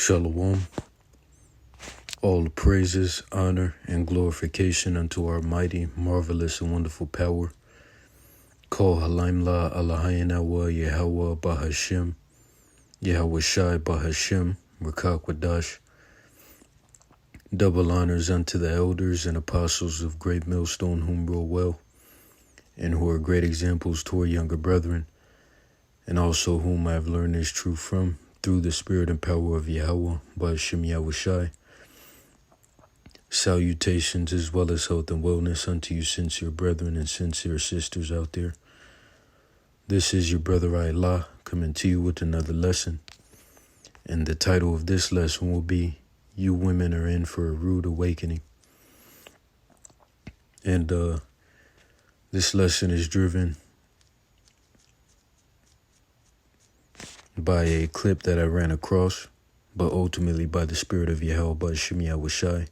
Shalom. All praises, honor, and glorification unto our mighty, marvelous, and wonderful power. Call Halaimla Allahayanawa Yahweh Bahashim, Yahweh Shai Bahashim, Rakakwadash. Double honors unto the elders and apostles of Great Millstone, whom rule well, and who are great examples to our younger brethren, and also whom I have learned this truth from, through the spirit and power of Yahweh, Bahashim Yahweh Shai. Salutations as well as health and wellness unto you sincere brethren and sincere sisters out there. This is your brother Allah coming to you with another lesson. And the title of this lesson will be, You Women Are In for a Rude Awakening. And this lesson is driven by a clip that I ran across, but ultimately by the spirit of Yahweh, Bahashim Yahweh Shai.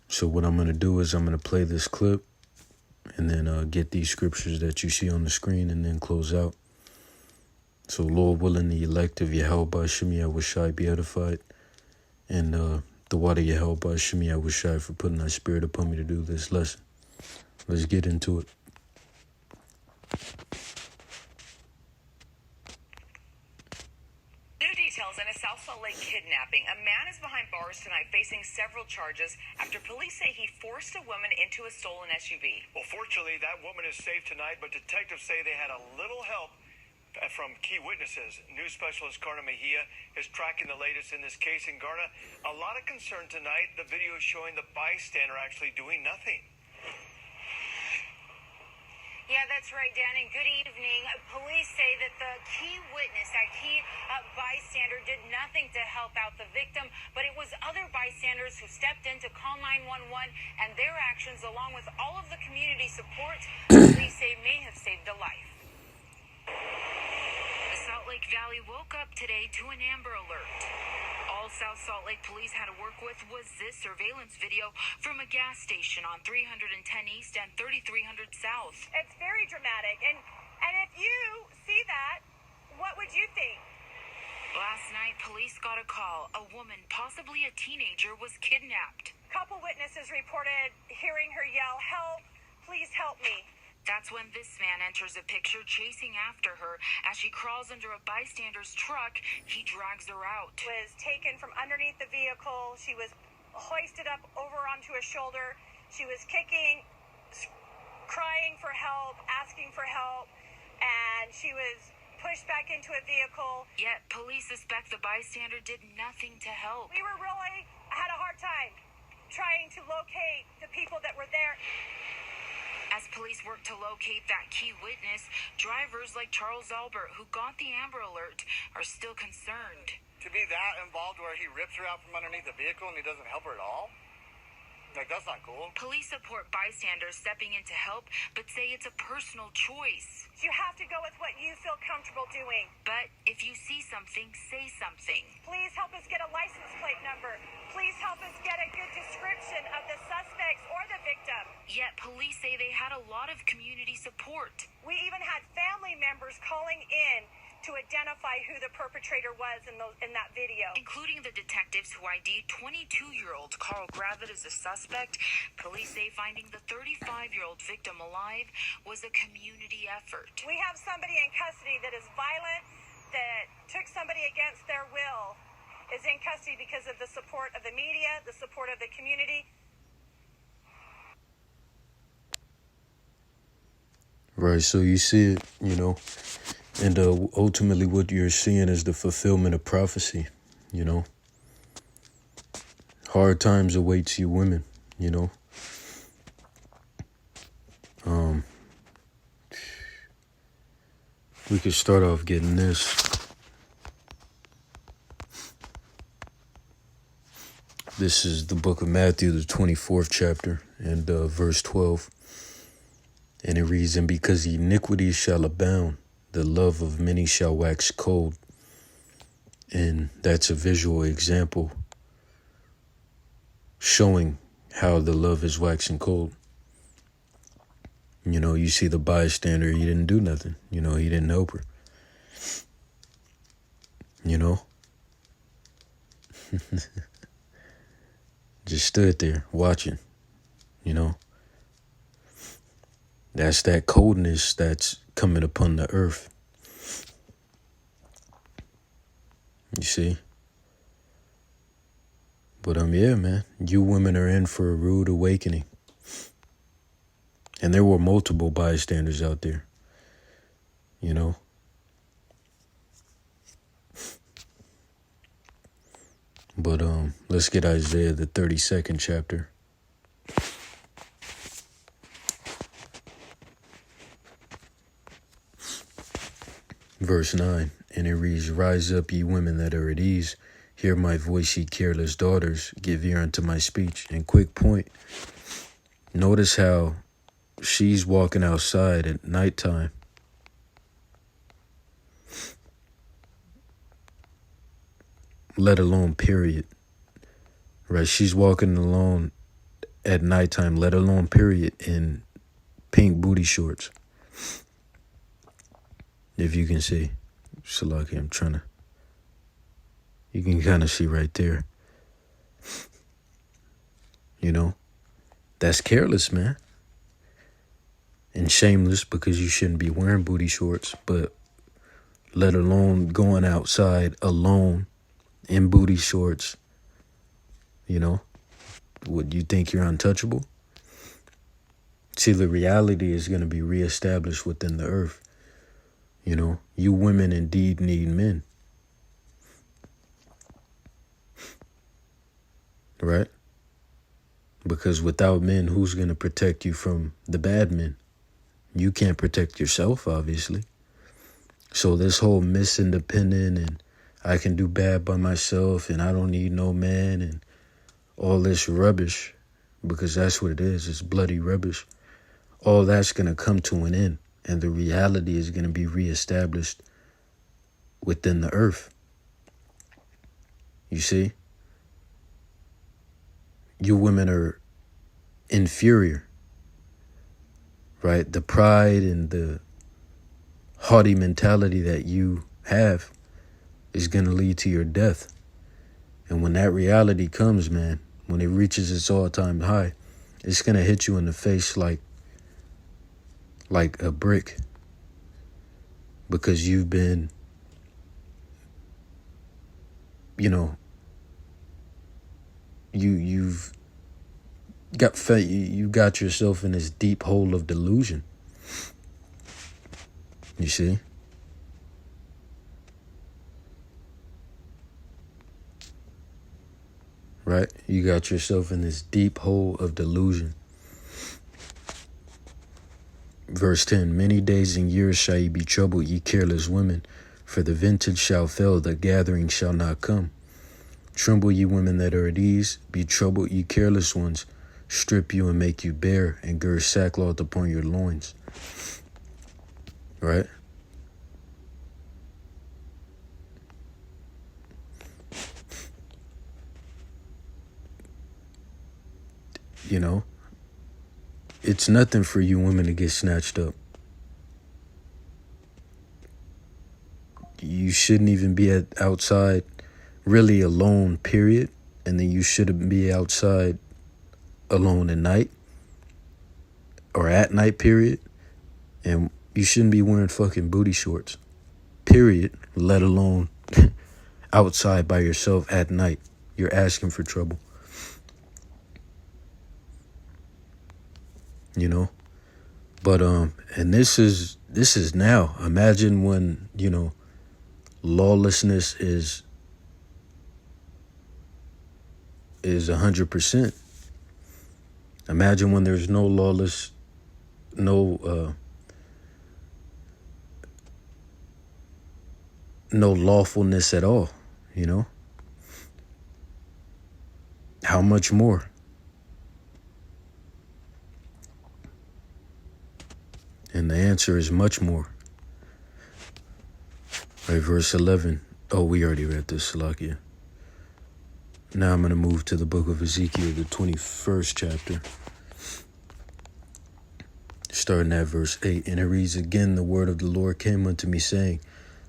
So what I'm going to do is I'm going to play this clip and then get these scriptures that you see on the screen and then close out. So Lord willing, the elect of Yahweh Bahashim Yahweh Shai be edified. And the water Yahweh Bahashim Yahweh Shai for putting that spirit upon me to do this lesson. Let's get into it. In a South Salt Lake kidnapping, a man is behind bars tonight facing several charges after police say he forced a woman into a stolen SUV. Well, fortunately, that woman is safe tonight, but detectives say they had a little help from key witnesses. News specialist Garna Mejia is tracking the latest in this case. And Garna, a lot of concern tonight. The video is showing the bystander actually doing nothing. Yeah, that's right, Dan, and good evening. Police say that the key witness, that key bystander, did nothing to help out the victim, but it was other bystanders who stepped in to call 911, and their actions, along with all of the community support, police say may have saved a life. The Salt Lake Valley woke up today to an Amber Alert. All South Salt Lake police had to work with was this surveillance video from a gas station on 310 East and 3300 South. It's very dramatic, and if you see that, what would you think? Last night, police got a call. A woman, possibly a teenager, was kidnapped. Couple witnesses reported hearing her yell, "Help, please help me." That's when this man enters the picture, chasing after her. As she crawls under a bystander's truck, he drags her out. Was taken from underneath the vehicle. She was hoisted up over onto a shoulder. She was kicking, crying for help, asking for help, and she was pushed back into a vehicle. Yet police suspect the bystander did nothing to help. We had a hard time trying to locate the people that were there. As police work to locate that key witness, drivers like Charles Albert, who got the Amber Alert, are still concerned. To be that involved where he rips her out from underneath the vehicle and he doesn't help her at all? Like, that's not cool. Police support bystanders stepping in to help, but say it's a personal choice. You have to go with what you feel comfortable doing. But if you see something, say something. Please help us get a license plate number. Please help us get a good description of the suspects or the victim. Yet police say they had a lot of community support. We even had family members calling in to identify who the perpetrator was in that video. Including the detectives who ID'd 22-year-old Carl Gravitt as a suspect. Police say finding the 35-year-old victim alive was a community effort. We have somebody in custody that is violent, that took somebody against their will, is in custody because of the support of the media, the support of the community. Right, so you see it, and ultimately what you're seeing is the fulfillment of prophecy, Hard times awaits you women, We could start off getting this. This is the book of Matthew, the 24th chapter, and verse 12. And it reads, "And because iniquity shall abound, the love of many shall wax cold." And that's a visual example showing how the love is waxing cold. You see the bystander, he didn't do nothing. He didn't help her. Just stood there watching, you know. That's that coldness that's coming upon the earth. You see? But yeah, man, you women are in for a rude awakening. And there were multiple bystanders out there, you know. But let's get Isaiah, the 32nd chapter. Verse 9, and it reads, Rise up, ye women that are at ease. Hear my voice, ye careless daughters. Give ear unto my speech. And quick point, notice how she's walking outside at nighttime. Let alone period. Right? She's walking alone at nighttime, let alone period, in pink booty shorts. If you can see. Salaki, I'm trying to. You can kind of see right there. You know? That's careless, man. And shameless, because you shouldn't be wearing booty shorts, but let alone going outside alone in booty shorts. You know? Would you think you're untouchable? See, the reality is going to be reestablished within the earth. You know, you women indeed need men. Right? Because without men, who's going to protect you from the bad men? You can't protect yourself, obviously. So this whole Miss Independent and I can do bad by myself and I don't need no man and all this rubbish, because that's what it is. It's bloody rubbish. All that's going to come to an end. And the reality is going to be reestablished within the earth. You see? You women are inferior. Right? The pride and the haughty mentality that you have is going to lead to your death. And when that reality comes, man, when it reaches its all-time high, it's going to hit you in the face like a brick, because you've been, you know, you've got yourself in this deep hole of delusion. You see? Right? You got yourself in this deep hole of delusion. Verse 10, Many days and years shall ye be troubled, ye careless women, for the vintage shall fail, the gathering shall not come. Tremble, ye women that are at ease, be troubled, ye careless ones, strip you and make you bare, and gird sackcloth upon your loins. Right? You know? It's nothing for you women to get snatched up. You shouldn't even be outside really alone, period. And then you shouldn't be outside alone at night or at night, period. And you shouldn't be wearing fucking booty shorts, period, let alone outside by yourself at night. You're asking for trouble. You know, but and this is now. Imagine when, you know, lawlessness is 100%. Imagine when there's no lawfulness at all. You know, how much more? And the answer is much more. Right, verse 11. Oh, we already read this, Salakia. Now I'm going to move to the book of Ezekiel, the 21st chapter. Starting at verse 8. And it reads, Again, the word of the Lord came unto me, saying,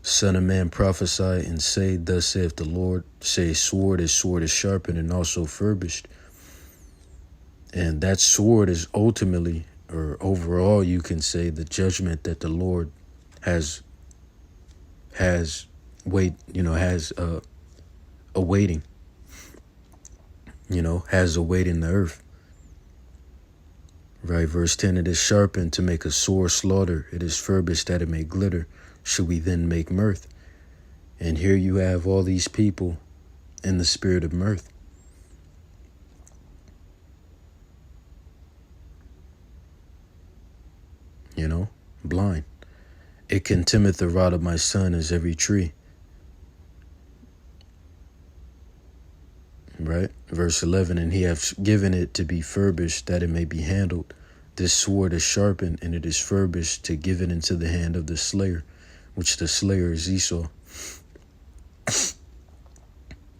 Son of man, prophesy and say, thus saith the Lord. Say, sword is sharpened and also furbished. And that sword is ultimately, or overall, you can say, the judgment that the Lord has awaiting, has awaiting the earth. Right, verse 10, it is sharpened to make a sore slaughter. It is furbished that it may glitter. Should we then make mirth? And here you have all these people in the spirit of mirth. Blind. It contemneth the rod of my son as every tree. Right? Verse 11, and he hath given it to be furbished that it may be handled. This sword is sharpened, and it is furbished to give it into the hand of the slayer, which the slayer is Esau.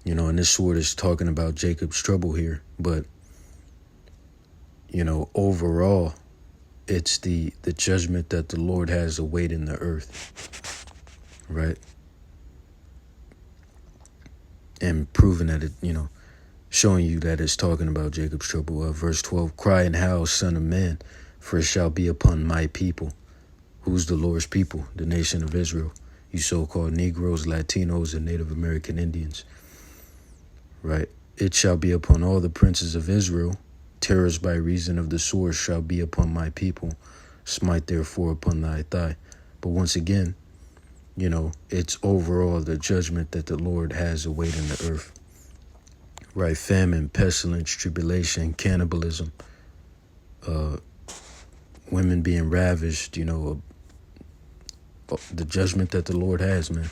And this sword is talking about Jacob's trouble here. But, overall, it's the judgment that the Lord has awaiting the earth. Right? And proving that it, showing you that it's talking about Jacob's trouble. Verse 12, cry and howl, son of man, for it shall be upon my people. Who's the Lord's people? The nation of Israel. You so-called Negroes, Latinos, and Native American Indians. Right? It shall be upon all the princes of Israel. Terrors by reason of the sword shall be upon my people. Smite therefore upon thy thigh. But once again, it's overall the judgment that the Lord has awaiting the earth. Right? Famine, pestilence, tribulation, cannibalism, women being ravished, the judgment that the Lord has, man.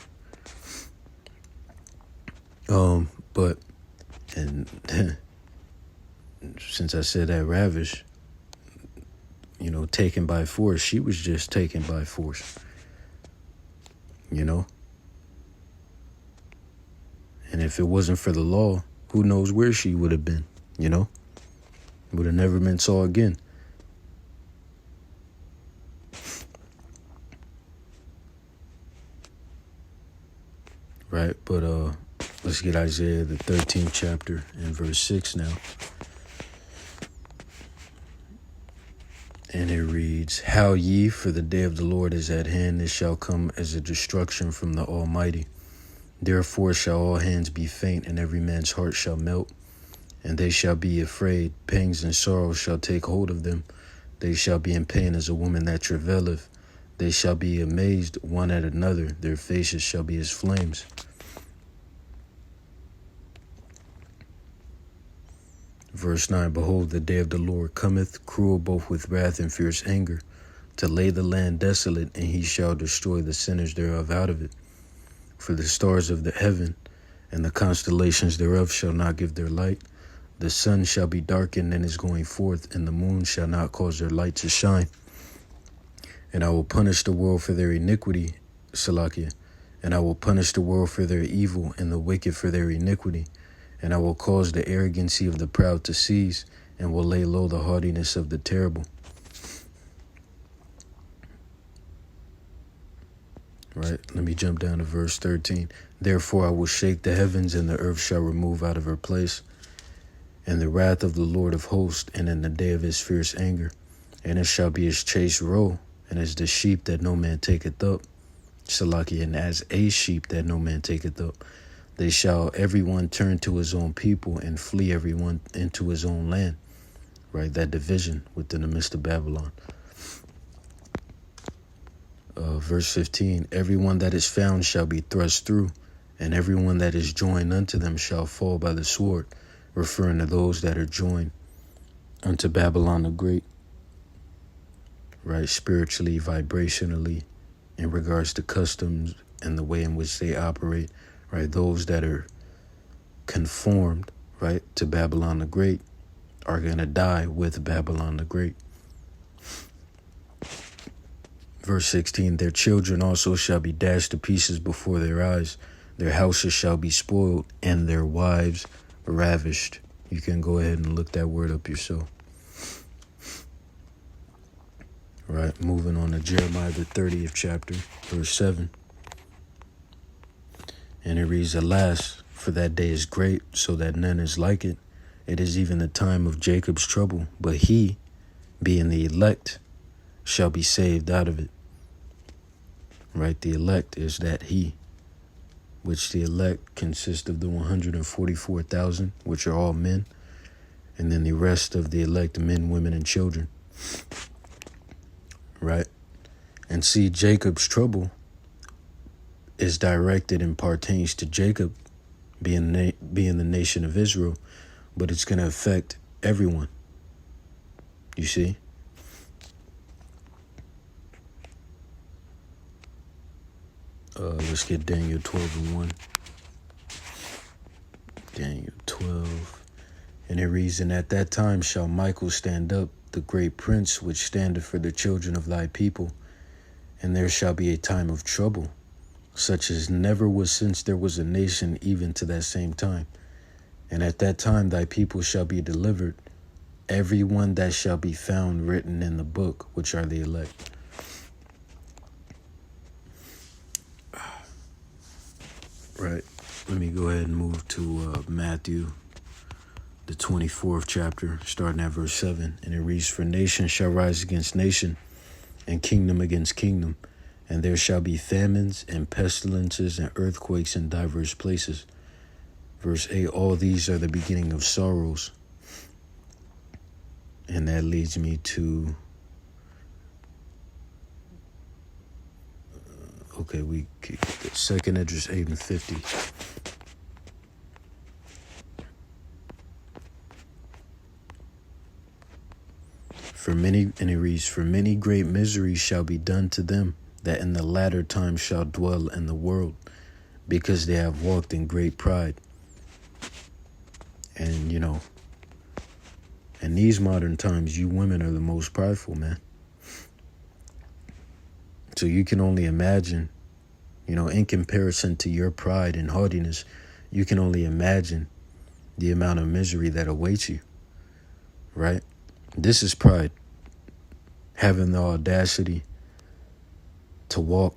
And since I said that ravish, taken by force, she was just taken by force, And if it wasn't for the law, who knows where she would have been, Would have never been saw again. Right, but let's get Isaiah, the 13th chapter, and verse 6 now. And it reads, Howl ye, for the day of the Lord is at hand. It shall come as a destruction from the Almighty. Therefore shall all hands be faint, and every man's heart shall melt. And they shall be afraid. Pangs and sorrows shall take hold of them. They shall be in pain as a woman that travaileth. They shall be amazed one at another. Their faces shall be as flames. Verse 9, behold, the day of the Lord cometh, cruel both with wrath and fierce anger, to lay the land desolate, and he shall destroy the sinners thereof out of it. For the stars of the heaven and the constellations thereof shall not give their light. The sun shall be darkened in his going forth, and the moon shall not cause their light to shine. And I will punish the world for their iniquity, Salakia, and I will punish the world for their evil, and the wicked for their iniquity. And I will cause the arrogancy of the proud to cease, and will lay low the haughtiness of the terrible. Right, let me jump down to verse 13. Therefore I will shake the heavens, and the earth shall remove out of her place, and the wrath of the Lord of hosts, and in the day of his fierce anger. And it shall be as chased roe, and as the sheep that no man taketh up. Salakia, and as a sheep that no man taketh up. They shall everyone turn to his own people, and flee everyone into his own land. Right, that division within the midst of Babylon. Verse 15, everyone that is found shall be thrust through, and everyone that is joined unto them shall fall by the sword, referring to those that are joined unto Babylon the Great. Right, spiritually, vibrationally, in regards to customs and the way in which they operate. Right, those that are conformed, right, to Babylon the Great are going to die with Babylon the Great. Verse 16, their children also shall be dashed to pieces before their eyes. Their houses shall be spoiled, and their wives ravished. You can go ahead and look that word up yourself. Right, moving on to Jeremiah, the 30th chapter, verse 7. And it reads, alas, for that day is great, so that none is like it. It is even the time of Jacob's trouble, but he, being the elect, shall be saved out of it. Right? The elect is that he, which the elect consists of the 144,000, which are all men, and then the rest of the elect, men, women, and children. Right? And see, Jacob's trouble is directed and pertains to Jacob being the nation of Israel, but it's going to affect everyone. You see? Let's get Daniel 12:1. Daniel 12. And it reads, and at that time shall Michael stand up, the great prince, which standeth for the children of thy people. And there shall be a time of trouble, such as never was since there was a nation, even to that same time. And at that time thy people shall be delivered, every one that shall be found written in the book, which are the elect. Right. Let me go ahead and move to Matthew, the 24th chapter, starting at verse 7. And it reads, for nation shall rise against nation, and kingdom against kingdom. And there shall be famines and pestilences and earthquakes in diverse places. Verse 8, all these are the beginning of sorrows. And that leads me to, okay, we get 2nd Esdras 8 and 50. For many, and it reads, for many great miseries shall be done to them that in the latter time shall dwell in the world, because they have walked in great pride. And, you know, in these modern times, you women are the most prideful, man. So you can only imagine, you know, in comparison to your pride and haughtiness, you can only imagine the amount of misery that awaits you, right? This is pride. Having the audacity to walk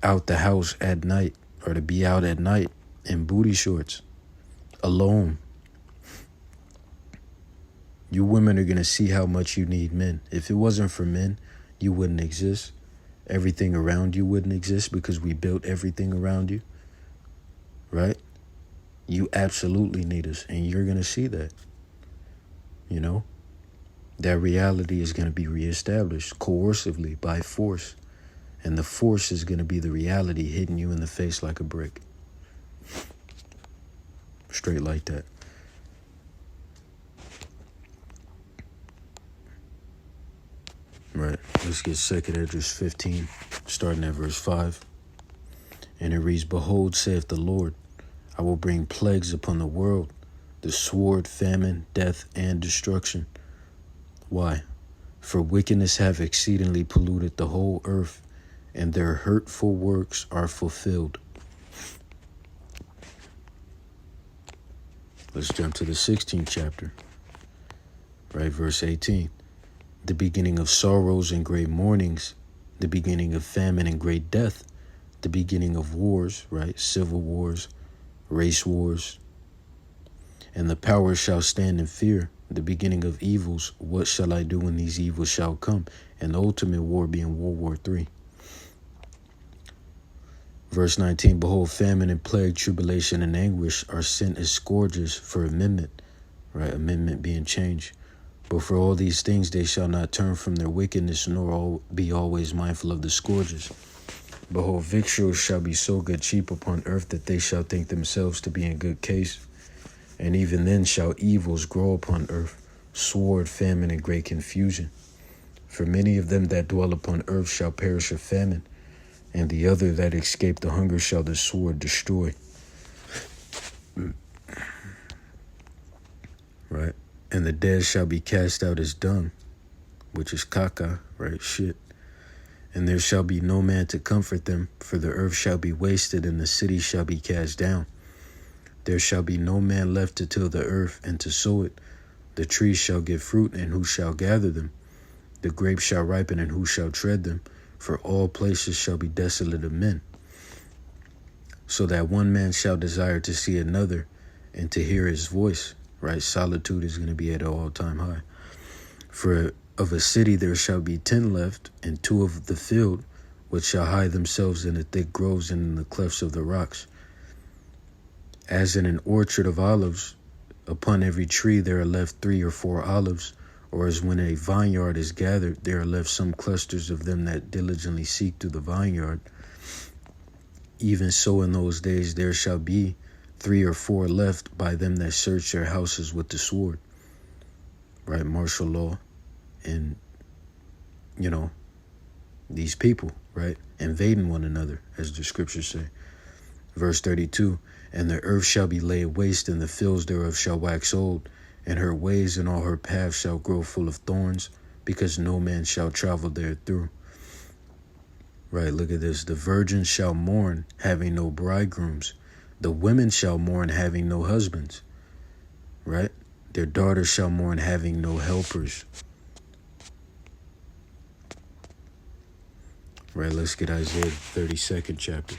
out the house at night, or to be out at night in booty shorts, alone. You women are going to see how much you need men. If it wasn't for men, you wouldn't exist. Everything around you wouldn't exist, because we built everything around you, right? You absolutely need us, and you're going to see that, you know? That reality is going to be reestablished coercively by force. And the force is going to be the reality hitting you in the face like a brick. Straight like that. Right. Let's get 2nd Esdras 15, starting at verse 5. And it reads, behold, saith the Lord, I will bring plagues upon the world, the sword, famine, death, and destruction. Why? For wickedness have exceedingly polluted the whole earth, and their hurtful works are fulfilled. Let's jump to the 16th chapter. Right, verse 18. The beginning of sorrows and great mournings, the beginning of famine and great death, the beginning of wars, right, civil wars, race wars. And the powers shall stand in fear, the beginning of evils. What shall I do when these evils shall come? And the ultimate war being World War III. Verse 19, behold, famine and plague, tribulation and anguish are sent as scourges for amendment, right? Amendment being change. But for all these things they shall not turn from their wickedness, nor be always mindful of the scourges. Behold, victuals shall be so good cheap upon earth that they shall think themselves to be in good case. And even then shall evils grow upon earth, sword, famine, and great confusion. For many of them that dwell upon earth shall perish of famine, and the other that escape the hunger shall the sword destroy. Right? And the dead shall be cast out as dung, which is caca, right? Shit. And there shall be no man to comfort them, for the earth shall be wasted, and the city shall be cast down. There shall be no man left to till the earth and to sow it. The trees shall give fruit, and who shall gather them? The grapes shall ripen, and who shall tread them? For all places shall be desolate of men. so that one man shall desire to see another and to hear his voice, right? Solitude is going to be at an all-time high. For of a city there shall be 10 left, and 2 of the field, which shall hide themselves in the thick groves and in the clefts of the rocks. As in an orchard of olives, upon every tree there are left 3 or 4 olives, or as when a vineyard is gathered, there are left some clusters of them that diligently seek through the vineyard. Even so in those days there shall be 3 or 4 left by them that search their houses with the sword. Right, martial law. And, these people, right, invading one another, as the scriptures say. Verse 32, and the earth shall be laid waste, and the fields thereof shall wax old, and her ways and all her paths shall grow full of thorns, because no man shall travel therethrough. Right, look at this. The virgins shall mourn, having no bridegrooms. The women shall mourn, having no husbands. Right? Their daughters shall mourn, having no helpers. Right, let's get Isaiah 32nd chapter.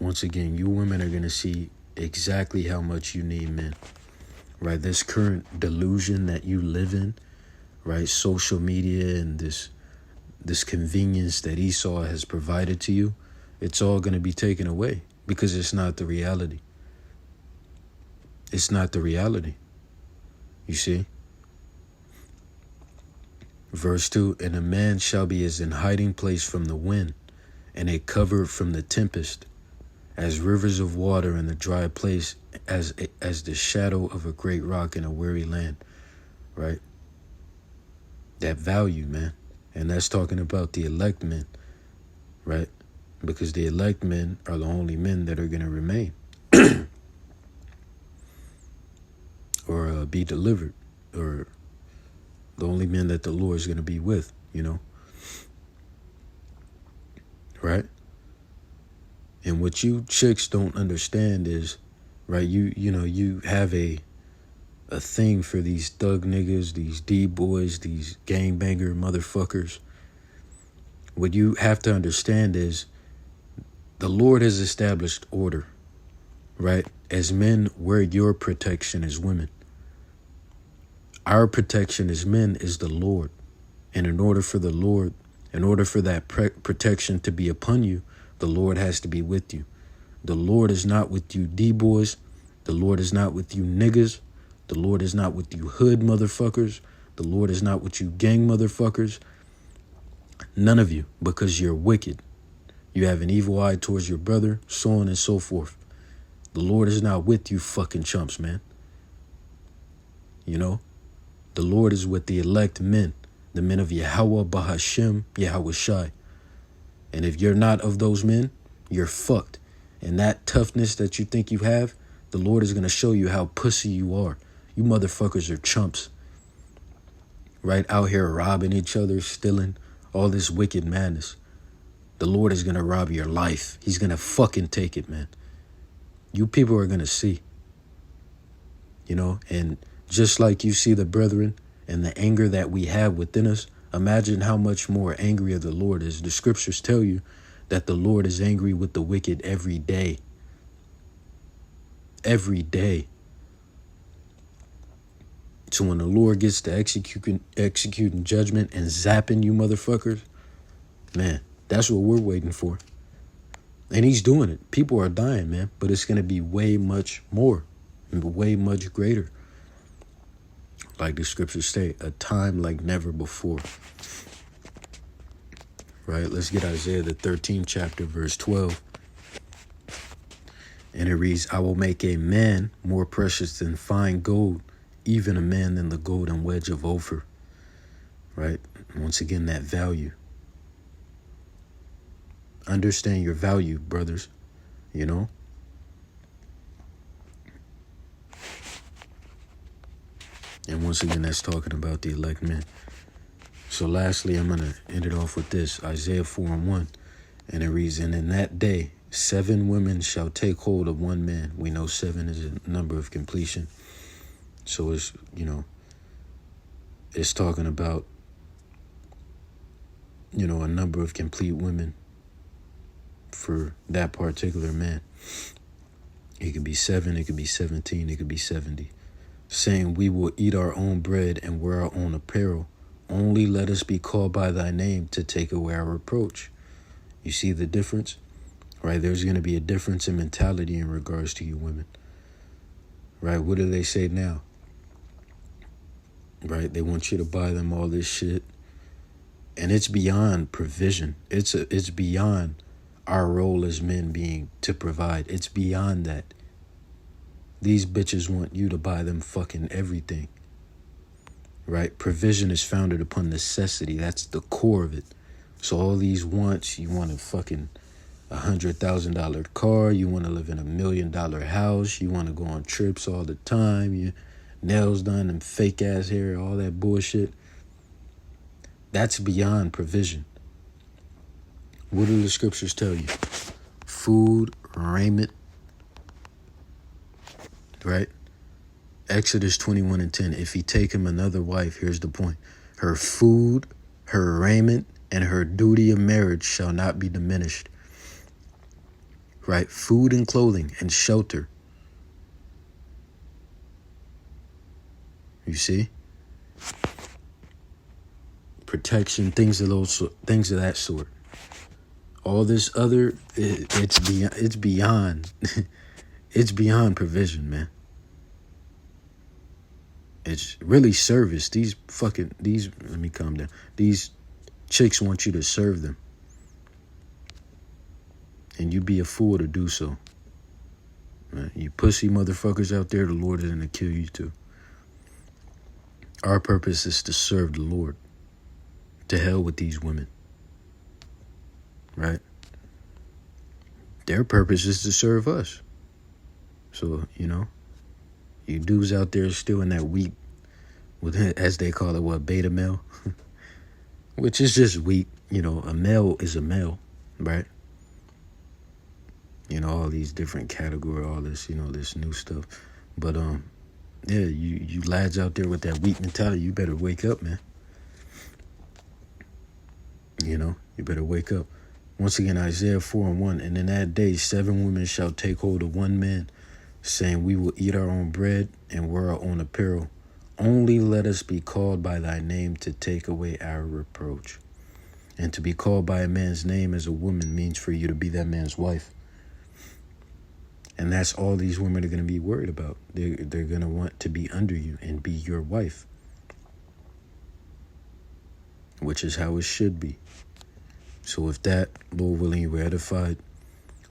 Once again, you women are going to see exactly how much you need men. Right, this current delusion that you live in, right, social media and this convenience that Esau has provided to you, it's all going to be taken away because it's not the reality. It's not the reality. You see? Verse 2, and a man shall be as an hiding place from the wind, and a cover from the tempest, as rivers of water in the dry place, as the shadow of a great rock in a weary land. Right? That value, man. And that's talking about the elect men, right? Because the elect men are the only men that are going to remain or be delivered, or the only men that the Lord is going to be with, right? And what you chicks don't understand is, right, you have a thing for these thug niggas, these D-boys, these gangbanger motherfuckers. What you have to understand is the Lord has established order, right? As men, we're your protection as women. Our protection as men is the Lord. And in order for that protection to be upon you, the Lord has to be with you. The Lord is not with you D-boys. The Lord is not with you niggas. The Lord is not with you hood motherfuckers. The Lord is not with you gang motherfuckers. None of you, because you're wicked. You have an evil eye towards your brother, so on and so forth. The Lord is not with you fucking chumps, man. The Lord is with the elect men, the men of Yahweh Bahashem, Yahweh Shai. And if you're not of those men, you're fucked. And that toughness that you think you have, the Lord is going to show you how pussy you are. You motherfuckers are chumps. Right out here robbing each other, stealing, all this wicked madness. The Lord is going to rob your life. He's going to fucking take it, man. You people are going to see. And just like you see the brethren and the anger that we have within us, imagine how much more angrier the Lord is. The scriptures tell you that the Lord is angry with the wicked every day. Every day. So when the Lord gets to executing judgment and zapping you motherfuckers, man, that's what we're waiting for. And he's doing it. People are dying, man, but it's going to be way much more and way much greater. Like the scriptures say, a time like never before. Right? Let's get Isaiah the 13th chapter, verse 12. And it reads, I will make a man more precious than fine gold, even a man than the golden wedge of Ophir. Right? Once again, that value. Understand your value, brothers. And once again, that's talking about the elect men. So lastly, I'm going to end it off with this. Isaiah 4:1. And it reads, and in that day, 7 women shall take hold of one man. We know 7 is a number of completion. So it's, it's talking about, a number of complete women for that particular man. It could be 7, it could be 17, it could be 70. Saying, we will eat our own bread and wear our own apparel. Only let us be called by thy name to take away our reproach. You see the difference? Right? There's going to be a difference in mentality in regards to you women. Right? What do they say now? Right? They want you to buy them all this shit. And it's beyond provision. It's beyond our role as men being to provide. It's beyond that. These bitches want you to buy them fucking everything. Right? Provision is founded upon necessity. That's the core of it. So all these wants, you want a fucking $100,000 car, you want to live in $1 million house, you want to go on trips all the time, your nails done and fake ass hair, all that bullshit. That's beyond provision. What do the scriptures tell you? Food, raiment, right? Exodus 21:10. If he take him another wife, here's the point. Her food, her raiment, and her duty of marriage shall not be diminished. Right? Food and clothing and shelter. You see? Protection, things of that sort. All this other, it's beyond it's beyond provision, man. It's really service. Let me calm down. These chicks want you to serve them. And you be a fool to do so. Right? You pussy motherfuckers out there, the Lord is going to kill you too. Our purpose is to serve the Lord. To hell with these women. Right? Their purpose is to serve us. So, you dudes out there still in that weak, as they call it, beta male? Which is just weak. A male is a male, right? All these different categories, all this, this new stuff. But, yeah, you lads out there with that weak mentality, you better wake up, man. You better wake up. Once again, Isaiah 4:1, and in that day 7 women shall take hold of one man, saying, we will eat our own bread and wear our own apparel. Only let us be called by thy name to take away our reproach. And to be called by a man's name as a woman means for you to be that man's wife. And that's all these women are going to be worried about. They're going to want to be under you and be your wife. Which is how it should be. So with that, Lord willing, you were edified.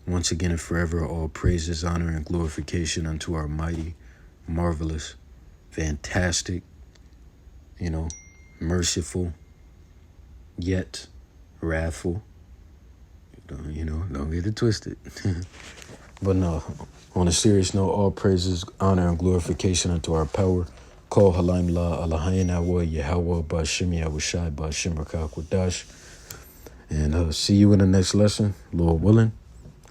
Once again and forever, all praises, honor, and glorification unto our mighty, marvelous, fantastic, merciful, yet wrathful. Don't get it twisted. But no, on a serious note, all praises, honor, and glorification unto our power. Call Halaim La Alahayin Awa Yahweh Bashim Yahushai Bashim Rakakwadash. And see you in the next lesson, Lord willing.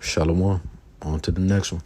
Shalom. On to the next one.